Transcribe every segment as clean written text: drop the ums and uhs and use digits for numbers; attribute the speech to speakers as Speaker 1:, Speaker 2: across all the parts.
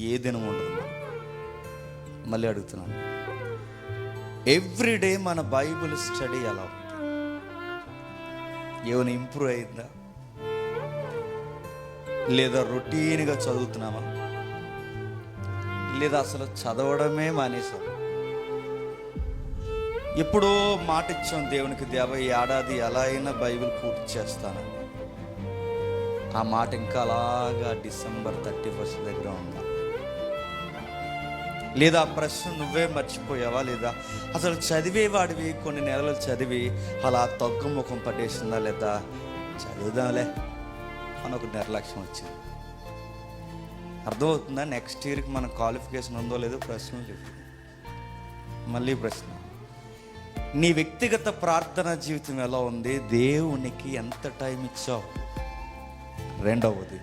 Speaker 1: ఏ దినం ఉండదు. మళ్ళీ అడుగుతున్నాను, ఎవ్రీడే మన బైబిల్ స్టడీ ఎలా ఉంది? ఏమైనా ఇంప్రూవ్ అయిందా? లేదా రొటీన్గా చదువుతున్నామా? లేదా అసలు చదవడమే మానేసాం? ఎప్పుడో మాట ఇచ్చాం దేవునికి, దేవ ఈ ఏడాది ఎలా అయినా బైబిల్ పూర్తి చేస్తాను. ఆ మాట ఇంకా అలాగా డిసెంబర్ 31 దగ్గర ఉందా? లేదా ఆ ప్రశ్న నువ్వే మర్చిపోయావా? లేదా అసలు చదివేవాడివి కొన్ని నెలలు చదివి అలా తగ్గుముఖం పట్టేసిందా? లేదా చదువుదాంలే అని ఒక నిర్లక్ష్యం వచ్చింది? అర్థమవుతుందా? నెక్స్ట్ ఇయర్కి మన క్వాలిఫికేషన్ ఉందో లేదో ప్రశ్న చెప్పి మళ్ళీ ప్రశ్న, నీ వ్యక్తిగత ప్రార్థనా జీవితం ఎలా ఉంది? దేవునికి ఎంత టైం ఇచ్చావు? రెండవది,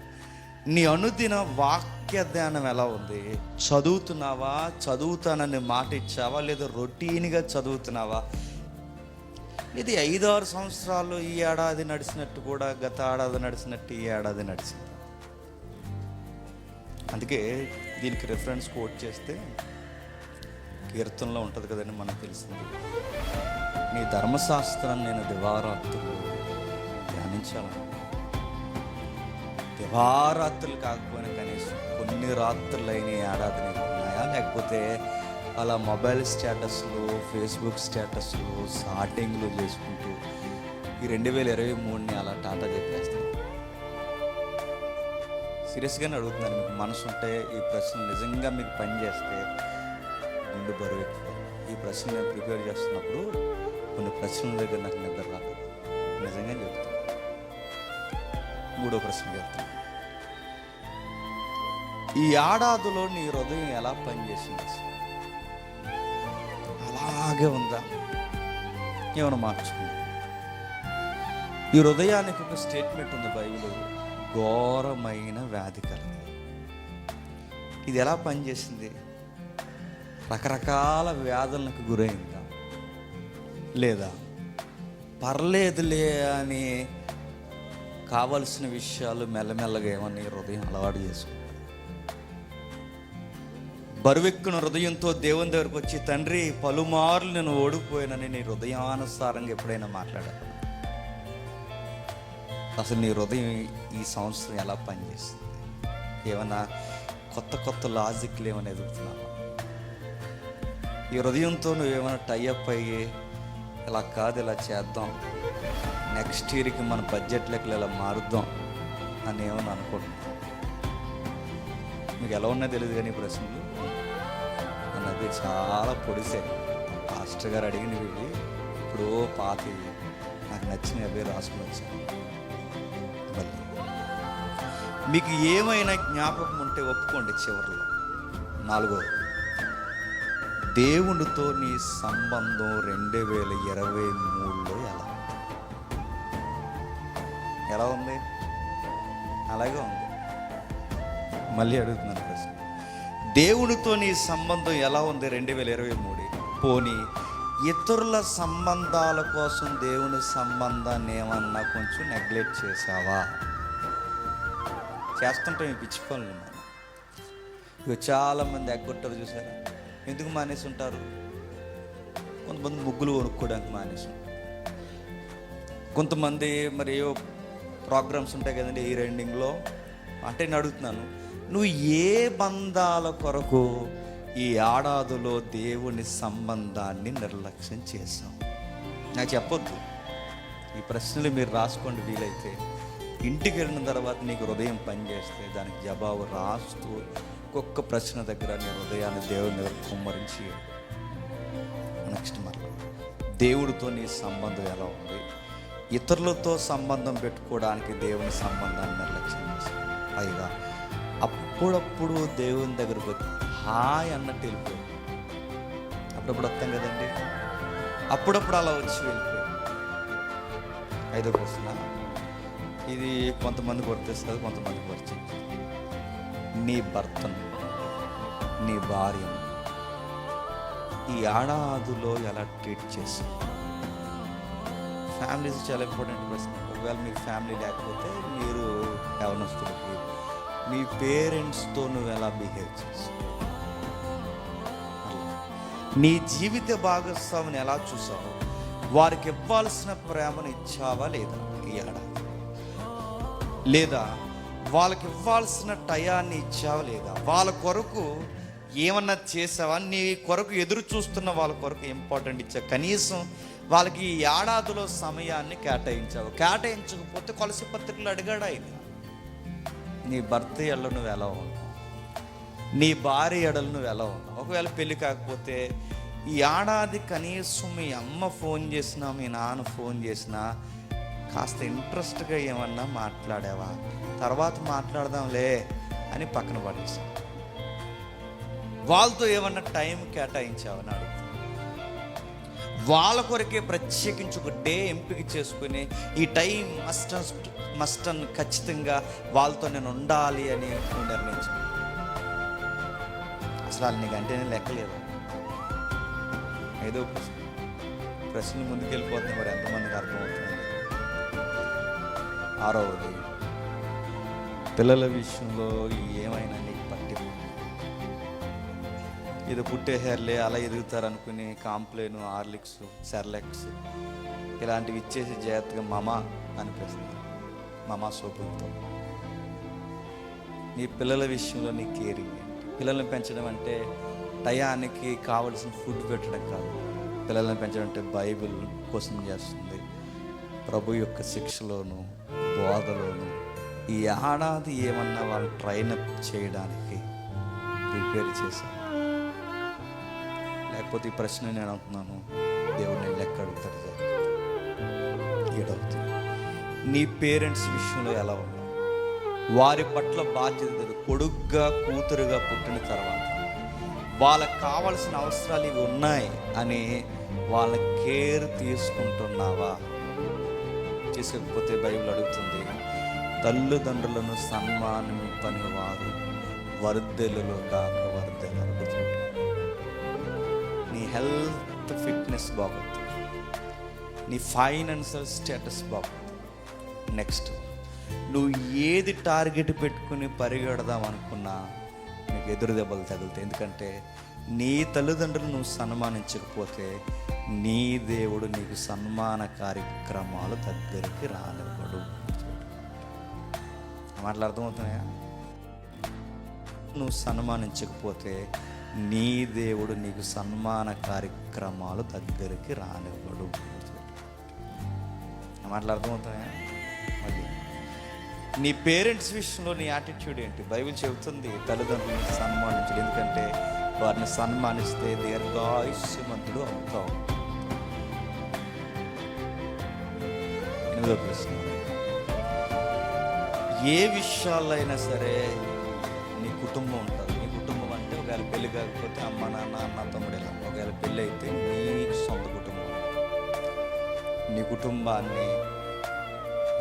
Speaker 1: నీ అనుదిన వాక్య ధ్యానం ఎలా ఉంది? చదువుతున్నావా? చదువుతానని మాట ఇచ్చావా? లేదా రొటీన్గా చదువుతున్నావా? ఇది 5-6 సంవత్సరాలు ఈ ఏడాది నడిచినట్టు కూడా గత ఏడాది నడిచినట్టు ఈ ఏడాది నడిచింది. అందుకే దీనికి రిఫరెన్స్ కోట్ చేస్తే కీర్తనలో ఉంటుంది కదండి, మనకు తెలిసింది, నీ ధర్మశాస్త్రాన్ని నేను దివారాత్రులు ధ్యానించాలని. దివారాత్రులు కాకపోయినా కనీసం కొన్ని రాత్రులు అయిన ఏడాది నీకు ఉన్నాయా? లేకపోతే అలా మొబైల్ స్టేటస్లు, ఫేస్బుక్ స్టేటస్లు, షార్టింగ్లు చేసుకుంటూ ఈ 2023ని అలా టాటా చెప్పేస్తాను? సీరియస్గానే అడుగుతున్నాను, మీకు మనసు ఉంటే ఈ ప్రశ్న నిజంగా మీకు పని చేస్తే గుండె బరువు ఎక్కువ. ఈ ప్రశ్న నేను ప్రిపేర్ చేస్తున్నప్పుడు కొన్ని ప్రశ్నల దగ్గర నాకు నిద్ర రాదు, నిజంగా చెప్తాను. మూడో ప్రశ్న చెప్తాను, ఈ ఏడాదిలో నీ హృదయం ఎలా పనిచేసింది? అలాగే ఉందా? ఏమైనా మార్చుకుంది? ఈ హృదయానికి ఒక స్టేట్మెంట్ ఉంది బైబిల్, ఘోరమైన వ్యాధి కలదు. ఇది ఎలా పనిచేసింది? రకరకాల వ్యాధులకు గురైందా? లేదా పర్లేదులే అని కావలసిన విషయాలు మెల్లమెల్లగా ఏమని హృదయం అలవాటు చేసుకుంటా? బరువెక్కిన హృదయంతో దేవుని దగ్గరకు వచ్చి, తండ్రి పలుమార్లు నేను ఓడిపోయానని నీ హృదయానుసారంగా ఎప్పుడైనా మాట్లాడాను? అసలు నీ హృదయం ఈ సంవత్సరం ఎలా పనిచేస్తుంది? ఏమన్నా కొత్త లాజిక్లు ఏమైనా ఎదుగుతున్నావా? ఈ హృదయంతో నువ్వేమైనా టైఅప్ అయ్యి, ఇలా కాదు ఇలా చేద్దాం, నెక్స్ట్ ఇయర్కి మన బడ్జెట్ లెక్కలు ఇలా మారుద్దాం అని ఏమన్నా అనుకుంటున్నా? మీకు ఎలా ఉన్నా తెలియదు కానీ ప్రశ్నలు అన్నది చాలా పొడిసాయి. పాస్టర్ గారు అడిగినవి ఇప్పుడు పాతి నాకు నచ్చిన అవే రాసుకుని వచ్చాను. మళ్ళీ మీకు ఏమైనా జ్ఞాపకం ఉంటే ఒప్పుకోండి. చివరిలో 4, దేవునితో నీ సంబంధం 2023లో ఎలా ఉంది? అలాగే ఉంది. మళ్ళీ అడుగుతున్నాను ప్రశ్న, దేవునితో నీ సంబంధం ఎలా ఉంది 2023? పోనీ ఇతరుల సంబంధాల కోసం దేవుని సంబంధాన్ని ఏమన్నా కొంచెం నెగ్లెక్ట్ చేసావా? చేస్తుంటే మీ పిచ్చి పనులు. ఇక చాలామంది ఎగ్గొట్టారు చూసారా? ఎందుకు మానేసి ఉంటారు? కొంతమంది ముగ్గులు కొనుక్కోవడానికి మానేసి, కొంతమంది మరి ఏవో ప్రోగ్రామ్స్ ఉంటాయి కదండి ఈ ఎండింగ్లో. అంటే నేను అడుగుతున్నాను, నువ్వు ఏ బంధాల కొరకు ఈ ఏడాదిలో దేవుని సంబంధాన్ని నిర్లక్ష్యం చేశావు? నాకు చెప్పొద్దు. ఈ ప్రశ్నలు మీరు రాసుకోండి. వీలైతే ఇంటికి వెళ్ళిన తర్వాత నీకు హృదయం పనిచేస్తే దానికి జవాబు రాస్తూ ఒక్కొక్క ప్రశ్న దగ్గర నీ హృదయాన్ని దేవుని దగ్గర కుమ్మరించి. నెక్స్ట్ మరి దేవుడితో నీ సంబంధం ఎలా ఉంది? ఇతరులతో సంబంధం పెట్టుకోవడానికి దేవుని సంబంధాన్ని నిర్లక్ష్యం చేస్తాం. పైగా అప్పుడప్పుడు దేవుని దగ్గరకు వచ్చి హాయ్ అన్నట్టు వెళ్ళిపోయి, అప్పుడప్పుడు వస్తాం కదండి, అప్పుడప్పుడు అలా వచ్చి వెళ్ళిపోయి. 5వ ప్రశ్న, ఇది కొంతమందికి వర్తిస్తుంది, కొంతమందికి వర్తించదు. నీ భర్తను, నీ భార్యను ఈ ఏడాదిలో ఎలా ట్రీట్ చేసి? ఫ్యామిలీస్ చాలా ఇంపార్టెంట్ ప్రశ్న. ఒకవేళ మీకు ఫ్యామిలీ లేకపోతే మీరు యవనస్తులకి మీ పేరెంట్స్తో నువ్వు ఎలా బిహేవ్ చేస్తావు, నీ జీవిత భాగస్వామిని ఎలా చూసావు, వారికి ఇవ్వాల్సిన ప్రేమను ఇచ్చావా లేదా ఈ ఏడాది, లేదా వాళ్ళకి ఇవ్వాల్సిన టయాన్ని ఇచ్చావా లేదా, వాళ్ళ కొరకు ఏమన్నా చేసావా, నీ కొరకు ఎదురు చూస్తున్న వాళ్ళ కొరకు ఇంపార్టెంట్ ఇచ్చావు, కనీసం వాళ్ళకి ఈ ఏడాదిలో సమయాన్ని కేటాయించావు. కేటాయించకపోతే కొలసి పత్రికలు అడిగాడు ఆయన. నీ భర్త ఎడలు నువ్వు ఎలా ఉన్నావు, నీ భార్య ఎడలు నువ్వు ఎలా ఉన్నావు. ఒకవేళ పెళ్ళి కాకపోతే ఈ ఏడాది కనీసం మీ అమ్మ ఫోన్ చేసినా మీ నాన్న ఫోన్ చేసినా కాస్త ఇంట్రెస్ట్గా ఏమన్నా మాట్లాడావా, తర్వాత మాట్లాడదాంలే అని పక్కన పడేసావు. వాళ్ళతో ఏమన్నా టైం కేటాయించావని అడుగుతా. వాళ్ళ కొరకే ప్రత్యేకించి ఒక డే ఎంపిక చేసుకుని ఈ టైం మస్ట్ ఖచ్చితంగా వాళ్ళతో నేను ఉండాలి అని నువ్వు నిర్ణయించు. అసలు నీకంటే నేను లెక్కలేదు. ఏదో ప్రశ్నలు ముందుకెళ్ళిపోతున్నాయి, మరి ఎంతమందికి అర్థమవుతుంది. 6వది, పిల్లల విషయంలో ఏమైనా నీకు పట్టింది. ఇది పుట్టేహేర్లే అలా ఎదుగుతారు అనుకుని కాంప్లైన్, హార్లిక్స్, సెర్లాక్స్ ఇలాంటివి ఇచ్చేసి జాగ్రత్తగా మమా అనిపిస్తుంది, మమా సోపులతో. నీ పిల్లల విషయంలో నీ కేరింగ్ ఏంటి? పిల్లల్ని పెంచడం అంటే టయానికి కావలసిన ఫుడ్ పెట్టడం కాదు. పిల్లల్ని పెంచడం అంటే బైబిల్ కోసం చేస్తుంది, ప్రభు యొక్క శిక్షలోను బోధలోను ఈ ఏడాది ఏమన్నా వాళ్ళు ట్రైనప్ చేయడానికి ప్రిపేర్ చేశాను. లేకపోతే ఈ ప్రశ్న నేను అంటున్నాను, దేవుడు నేను లెక్క అడుగుతాడు. 7వది, నీ పేరెంట్స్ విషయంలో ఎలా ఉన్నావు, వారి పట్ల బాధ్యత, కొడుగ్గా కూతురుగా పుట్టిన తర్వాత వాళ్ళకి కావాల్సిన అవసరాలు ఇవి ఉన్నాయి అని వాళ్ళ కేర్ తీసుకుంటున్నావా? చేసుకోకపోతే బైబిల్ అడుగుతుంది, తల్లిదండ్రులను సన్మానింపని వారు వర్ధెలలో కాక వర్ధెలరు. నీ హెల్త్ ఫిట్నెస్ బాగుంది, నీ ఫైనాన్షియల్ స్టేటస్ బాగుంది. నెక్స్ట్, నువ్వు ఏది టార్గెట్ పెట్టుకుని పరిగెడదాం అనుకున్నా నీకు ఎదురు దెబ్బలు తగులుతాయి. ఎందుకంటే నీ తల్లిదండ్రులు నువ్వు సన్మానించకపోతే నీ దేవుడు నీకు సన్మాన కార్యక్రమాలు దగ్గరికి రానివ్వడు. మాటలు అర్థమవుతున్నాయా? నువ్వు సన్మానించకపోతే నీ దేవుడు నీకు సన్మాన కార్యక్రమాలు దగ్గరికి రానివ్వడు. మాటలు అర్థమవుతున్నాయా? మళ్ళీ నీ పేరెంట్స్ విషయంలో నీ యాటిట్యూడ్ ఏంటి? బైబిల్ చెబుతుంది తల్లిదండ్రులను సన్మానించడు, ఎందుకంటే వారిని సన్మానిస్తే దీర్ఘాయుష్యమంతుడు అవుతావు. 8వ ప్రశ్న, ఏ విషయాల్లో అయినా సరే నీ కుటుంబం ఉంటుంది. నీ కుటుంబం అంటే ఒకవేళ పెళ్ళి కాకపోతే అమ్మ నాన్న అన్న తమ్ముడు ఇలా, ఒకవేళ పెళ్ళి అయితే నీ సొంత కుటుంబం. నీ కుటుంబాన్ని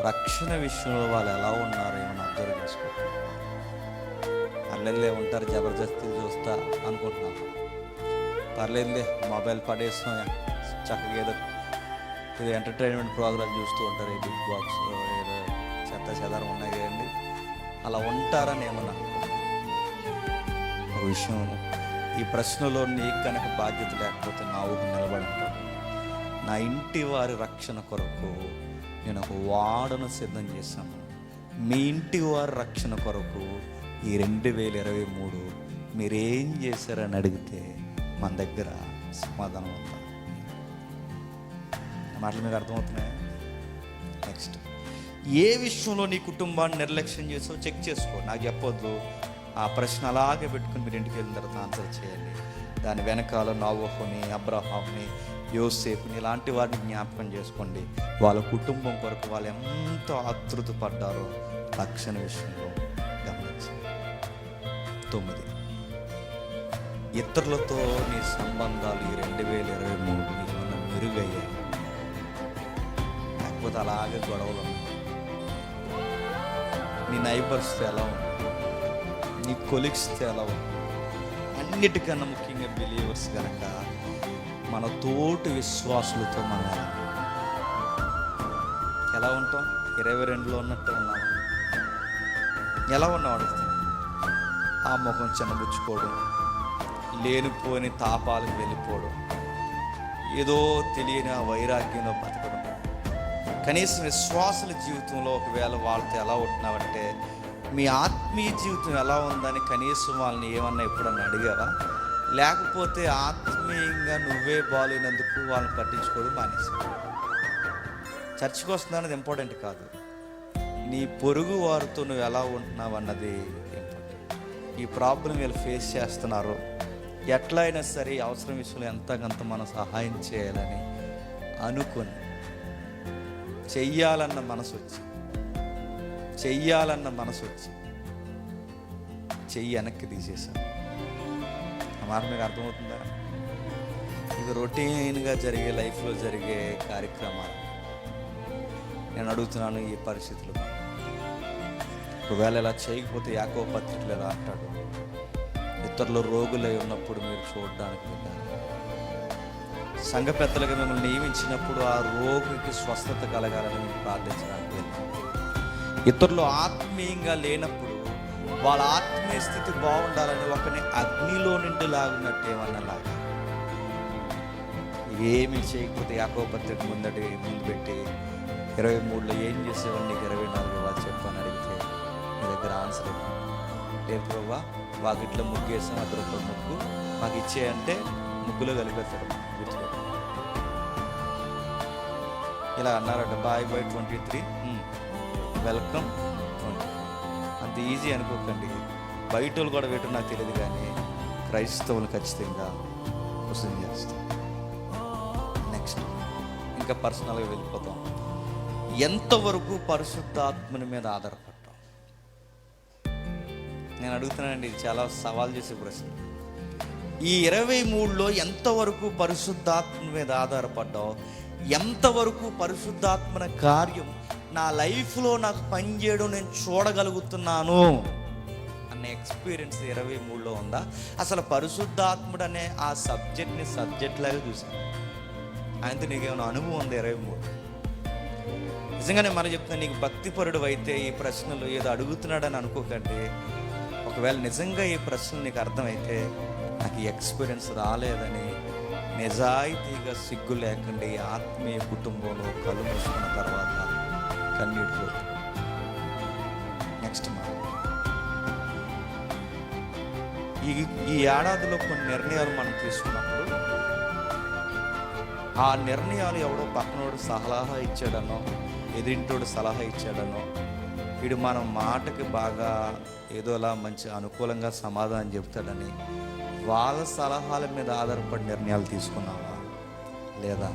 Speaker 1: రక్షణ విషయంలో వాళ్ళు ఎలా ఉన్నారో ఏమైనా అబ్జర్వ్ చేసుకో. పర్లేదులే ఉంటారు, జబర్దస్తిలు చూస్తా అనుకుంటున్నాను, పర్లేదులే మొబైల్ పడేస్తాం, చక్కగా ఏదో ఎంటర్టైన్మెంట్ ప్రోగ్రామ్ చూస్తూ ఉంటారు, ఈ బిగ్ బాక్స్ ఏదో చెత్త చెదారం ఉన్నాయి కదండి, అలా ఉంటారని ఏమన్నా ఒక విషయం. ఈ ప్రశ్నలో నీకు కనుక బాధ్యత లేకపోతే నా ఊహ నిలబడి ఉంటాను. నా ఇంటి వారి రక్షణ కొరకు నేను ఒక వాడను సిద్ధం చేశాను. మీ ఇంటి వారి రక్షణ కొరకు ఈ 2023 మీరేం చేశారని అడిగితే మన దగ్గర సమాధానం ఉందా? మాటలు మీకు అర్థమవుతున్నాయా? నెక్స్ట్, ఏ విషయంలో నీ కుటుంబాన్ని నిర్లక్ష్యం చేసావు చెక్ చేసుకో. నాకు చెప్పొద్దు, ఆ ప్రశ్న అలాగే పెట్టుకుని మీరు ఇంటికి వెళ్ళిన తర్వాత ఆన్సర్ చేయండి. దాని వెనకాల నోవహుని, అబ్రహాంని, యోసేపుని ఇలాంటి వారిని జ్ఞాపకం చేసుకోండి. వాళ్ళ కుటుంబం కొరకు వాళ్ళు ఎంతో ఆతృత పడ్డారో రక్షణ విషయంలో గమనించండి. 9, ఇతరులతో నీ సంబంధాలు ఈ 2023 ఏమన్నా మెరుగయ్యాయి, లేకపోతే అలాగే గొడవలు ఉన్నాయి. నీ నైబర్స్తో ఎలా ఉంది, నీ కొలీగ్స్తో ఎలా ఉంది. అన్నిటికన్నా ముఖ్యంగా బిలీవర్స్ కనుక మన తోటి విశ్వాసులతో మనం ఎలా ఉంటాం? 22లో ఉన్నట్టు ఉన్నాం. ఎలా ఉన్నాం అడుగుతాం. ఆ ముఖం చిన్నబుచ్చుకోవడం, లేనిపోని తాపాలకు వెళ్ళిపోవడం, ఏదో తెలియని ఆ వైరాగ్యంలో బతకడం. కనీసం విశ్వాసుల జీవితంలో ఒకవేళ వాళ్ళతో ఎలా ఉంటున్నావంటే, మీ ఆత్మీయ జీవితం ఎలా ఉందని కనీసం వాళ్ళని ఏమన్నా ఎప్పుడన్నా అడిగావా? లేకపోతే ఆత్మీయంగా నువ్వే బాగాలేనందుకు వాళ్ళని పట్టించుకోవడం మానేసి. చర్చికి వస్తుందన్నది ఇంపార్టెంట్ కాదు, నీ పొరుగు వారితో నువ్వు ఎలా ఉంటున్నావు అన్నది ఇంపార్టెంట్. ఈ ప్రాబ్లం వీళ్ళు ఫేస్ చేస్తున్నారు, ఎట్లా అయినా సరే అవసరం విషయంలో ఎంతకంత మనం సహాయం చేయాలని అనుకొని చెయ్యాలన్న మనసు వచ్చి చెయ్యి వెనక్కి తీసేశాను. ఆ మాట మీకు అర్థమవుతుందా? ఇవి రొటీన్గా జరిగే లైఫ్లో జరిగే కార్యక్రమాలు. నేను అడుగుతున్నాను, ఈ పరిస్థితులు ఒకవేళ ఇలా చేయకపోతే యాకోబు పత్రికలో ఎలా అంటాడు, ఇతరులు రోగులై ఉన్నప్పుడు మీరు చూడడానికి వెళ్ళాలి. సంఘ పెద్దలుగా మిమ్మల్ని నియమించినప్పుడు ఆ రోగికి స్వస్థత కలగాలని మేము ప్రార్థించడానికి వెళ్ళాలి. ఇతరులు ఆత్మీయంగా లేనప్పుడు వాళ్ళ ఆత్మీయ స్థితి బాగుండాలని ఒకరిని అగ్నిలో నుండి లాగున్నట్టు ఏమన్నా లాగా. ఏమీ చేయకపోతే యాకోబు పత్రిక ముందు పెట్టి 23లో ఏం చేసేవాడిని, నీకు 24 ఇవ్వాలి చెప్పని అడిగితే నీ దగ్గర ఆన్సర్ లేదు ప్రభా, వాకిట్లో ముగ్గు వేసాం, ₹10 ముగ్గు మాకు ఇచ్చేయంటే ముగ్గులో కలిపేస్తాడు. గుర్తుపెట్టు, ఇలా అన్నారట, బాయ్ 23 వెల్కమ్ 20. అంత ఈజీ అనుకోకండి. బయట వాళ్ళు కూడా పెట్టు నాకు తెలియదు, కానీ క్రైస్తవులు ఖచ్చితంగా క్వశ్చన్ చేస్తాం. నెక్స్ట్ ఇంకా పర్సనల్గా వెళ్ళిపోతాం. ఎంతవరకు పరిశుద్ధాత్మని మీద ఆధారపడ్డాం? నేను అడుగుతున్నానండి, ఇది చాలా సవాల్ చేసే ప్రశ్న. ఈ 23లో ఎంతవరకు పరిశుద్ధాత్మ మీద ఆధారపడ్డావు? ఎంతవరకు పరిశుద్ధాత్మన కార్యం నా లైఫ్లో నాకు పనిచేయడం నేను చూడగలుగుతున్నాను అనే ఎక్స్పీరియన్స్ 23లో ఉందా? అసలు పరిశుద్ధాత్ముడు అనే ఆ సబ్జెక్ట్ లాగా చూసాను. ఆయనతో నీకేమైనా అనుభవం ఉంది? 23 నిజంగానే మనం చెప్తున్నా, నీకు భక్తిపరుడు అయితే ఈ ప్రశ్నలు ఏదో అడుగుతున్నాడని అనుకోకండి. ఒకవేళ నిజంగా ఈ ప్రశ్నలు నీకు అర్థమైతే, నాకు ఈ ఎక్స్పీరియన్స్ రాలేదని నిజాయితీగా సిగ్గు లేకుండా ఈ ఆత్మీయ కుటుంబంలో కళ్ళు మూసుకున్న తర్వాత కన్నీటితో నెక్స్ట్ ఈ ఏడాదిలో కొన్ని నిర్ణయాలు మనం తీసుకున్నప్పుడు ఆ నిర్ణయాలు ఎవడో పక్కనోడు సలహా ఇచ్చాడనో, ఎదిరింటోడు సలహా ఇచ్చాడనో, వీడు మన మాటకి బాగా ఏదోలా మంచి అనుకూలంగా సమాధానం చెప్తాడని వాళ్ళ సలహాల మీద ఆధారపడి నిర్ణయాలు తీసుకున్నావా? లేదా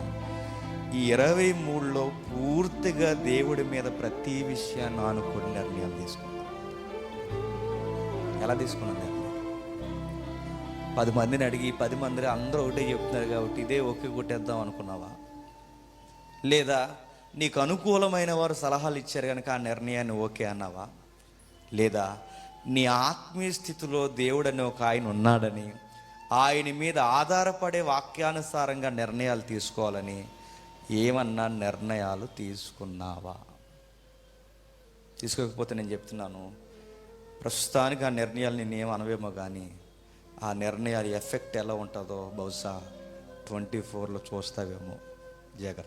Speaker 1: ఈ 23లో పూర్తిగా దేవుడి మీద ప్రతి విషయాన్ని ఆనుకుని నిర్ణయాలు తీసుకున్నా? ఎలా తీసుకున్నాను నిర్ణయం? 10 మందిని అడిగి 10 మంది అందరూ ఒకటే చెప్తున్నారు కాబట్టి ఇదే ఓకే కొట్టేద్దాం అనుకున్నావా? లేదా నీకు అనుకూలమైన వారు సలహాలు ఇచ్చారు కనుక ఆ నిర్ణయాన్ని ఓకే అన్నావా? లేదా నీ ఆత్మీయ స్థితిలో దేవుడని ఒక ఆయన ఉన్నాడని, ఆయన మీద ఆధారపడే వాక్యానుసారంగా నిర్ణయాలు తీసుకోవాలని ఏమన్నా నిర్ణయాలు తీసుకున్నావా? తీసుకోకపోతే నేను చెప్తున్నాను, ప్రస్తుతానికి ఆ నిర్ణయాలు నేనేం అనవేమో, కానీ ఆ నిర్ణయాలు ఎఫెక్ట్ ఎలా ఉంటుందో బహుశా 24లో చూస్తావేమో. జాగ్రత్త.